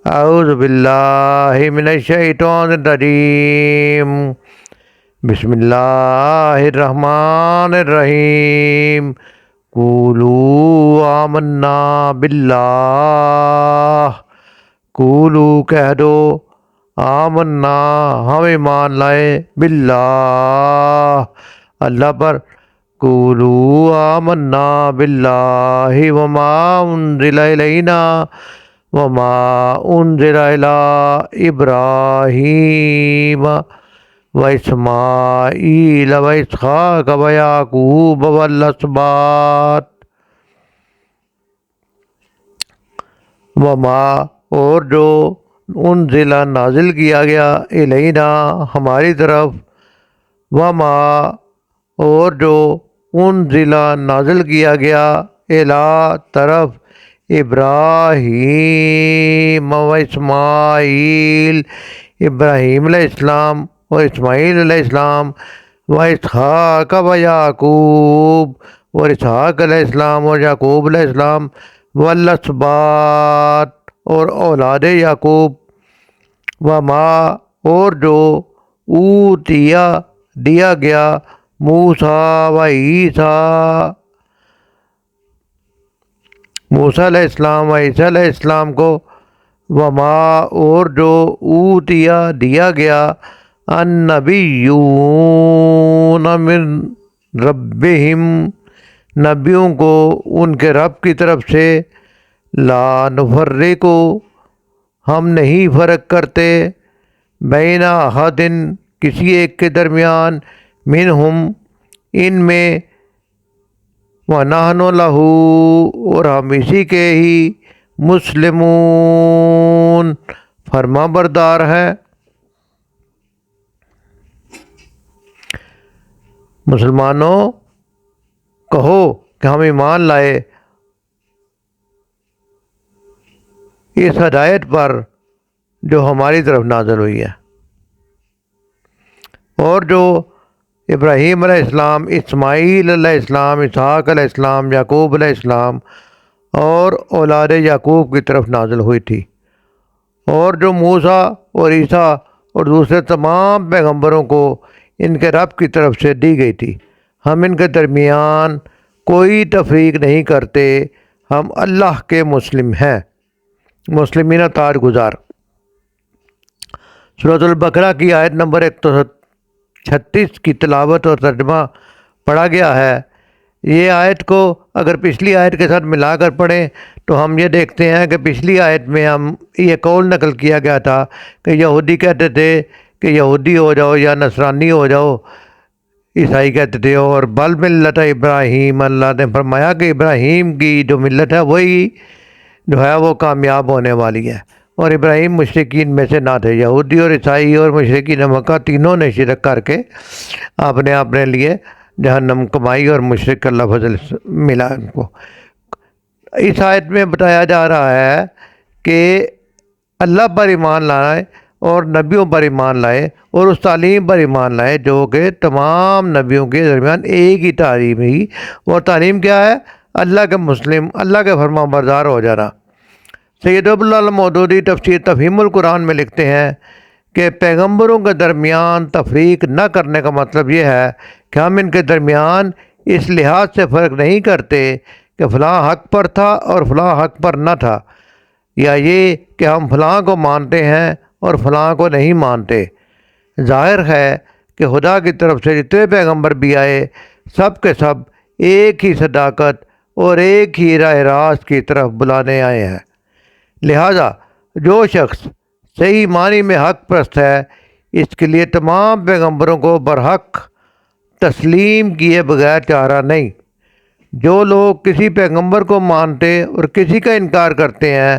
اعوذ باللہ من الشیطان الرجیم بسم اللہ الرحمن الرحیم قولوا آمنا باللہ قولوا کہہ دو آمنا ہم ایمان لائے باللہ اللہ پر قولوا آمنا باللہ وما انزل الینا وما انزل الی ابراہیم واسماعیل واسحاق ویعقوب والاسباط وما اور جو انزل نازل کیا گیا الینا ہماری طرف وما اور جو انزل نازل کیا گیا الی طرف ابراہیم و اسماعیل ابراہیم علیہ السلام و اسماعیل علیہ السلام و اسحاق و یعقوب اور اسحاق علیہ السلام اور یعقوب علیہ السلام والاسباط اور اولاد یعقوب وما اور جو اوتیا دیا گیا موسیٰ و عیسیٰ موسیٰ علیہ السلام و عیسیٰ علیہ السلام کو وما اور جو اوتیا دیا گیا النبیون من ربہم نبیوں کو ان کے رب کی طرف سے لا نفرق ہم نہیں فرق کرتے بین احد کسی ایک کے درمیان منہم ان میں وَنَحْنُ لَهُ اور ہم اسی کے ہی مسلمون فرما بردار ہیں۔ مسلمانوں کہو کہ ہم ایمان لائے اس ہدایت پر جو ہماری طرف نازل ہوئی ہے اور جو ابراہیم علیہ السلام اسماعیل علیہ السلام اسحاق علیہ السلام یعقوب علیہ السلام اور اولاد یعقوب کی طرف نازل ہوئی تھی اور جو موسیٰ اور عیسیٰ اور دوسرے تمام پیغمبروں کو ان کے رب کی طرف سے دی گئی تھی ہم ان کے درمیان کوئی تفریق نہیں کرتے ہم اللہ کے مسلم ہیں مسلمین تاج گزار سورۃ البقرہ کی آیت نمبر 136 کی تلاوت اور ترجمہ پڑھا گیا ہے۔ یہ آیت کو اگر پچھلی آیت کے ساتھ ملا کر پڑھیں تو ہم یہ دیکھتے ہیں کہ پچھلی آیت میں ہم یہ قول نقل کیا گیا تھا کہ یہودی کہتے تھے کہ یہودی ہو جاؤ یا نصرانی ہو جاؤ، عیسائی کہتے تھے، اور بل ملت ابراہیم اللہ نے فرمایا کہ ابراہیم کی جو ملت ہے وہی جو ہے وہ کامیاب ہونے والی ہے، اور ابراہیم مشرکین میں سے نہ تھے۔ یہودی اور عیسائی اور مشرکین مکہ تینوں نے شرک کر کے اپنے لیے جہنم کمائی اور مشرک کا لفظ ملا ان کو۔ اس آیت میں بتایا جا رہا ہے کہ اللہ پر ایمان لائے اور نبیوں پر ایمان لائے اور اس تعلیم پر ایمان لائے جو کہ تمام نبیوں کے درمیان ایک ہی تعلیم ہی، وہ تعلیم کیا ہے؟ اللہ کے مسلم، اللہ کے فرما بردار ہو جانا۔ سید عبداللہ المودودی تفسیر تفہیم القرآن میں لکھتے ہیں کہ پیغمبروں کے درمیان تفریق نہ کرنے کا مطلب یہ ہے کہ ہم ان کے درمیان اس لحاظ سے فرق نہیں کرتے کہ فلاں حق پر تھا اور فلاں حق پر نہ تھا، یا یہ کہ ہم فلاں کو مانتے ہیں اور فلاں کو نہیں مانتے۔ ظاہر ہے کہ خدا کی طرف سے جتنے پیغمبر بھی آئے سب کے سب ایک ہی صداقت اور ایک ہی راہ راست کی طرف بلانے آئے ہیں، لہذا جو شخص صحیح معنی میں حق پرست ہے اس کے لیے تمام پیغمبروں کو برحق تسلیم کیے بغیر چارہ نہیں۔ جو لوگ کسی پیغمبر کو مانتے اور کسی کا انکار کرتے ہیں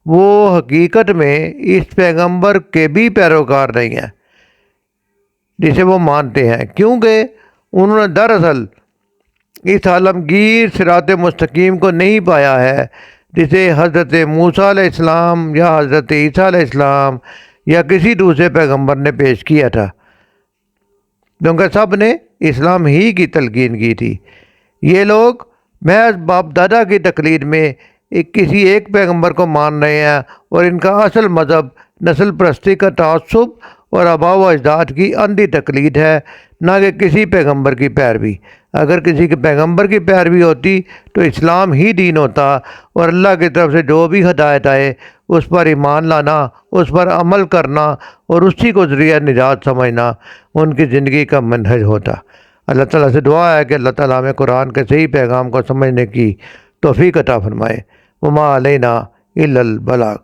وہ حقیقت میں اس پیغمبر کے بھی پیروکار نہیں ہیں جسے وہ مانتے ہیں، کیونکہ انہوں نے دراصل اس عالمگیر صراط مستقیم کو نہیں پایا ہے جسے حضرت موسیٰ علیہ السلام یا حضرت عیسیٰ علیہ السلام یا کسی دوسرے پیغمبر نے پیش کیا تھا، کیونکہ سب نے اسلام ہی کی تلقین کی تھی۔ یہ لوگ محض باپ دادا کی تقلید میں کسی ایک پیغمبر کو مان رہے ہیں اور ان کا اصل مذہب نسل پرستی کا تعصب اور آباء و اجداد کی اندھی تقلید ہے، نہ کہ کسی پیغمبر کی پیروی۔ اگر کسی کے پیغمبر کی پیروی ہوتی تو اسلام ہی دین ہوتا، اور اللہ کی طرف سے جو بھی ہدایت آئے اس پر ایمان لانا، اس پر عمل کرنا اور اسی کو ذریعہ نجات سمجھنا ان کی زندگی کا منہج ہوتا۔ اللہ تعالیٰ سے دعا ہے کہ اللہ تعالیٰ ہمیں قرآن کے صحیح پیغام کو سمجھنے کی توفیق عطا فرمائے۔ وما علینا الا البلاغ۔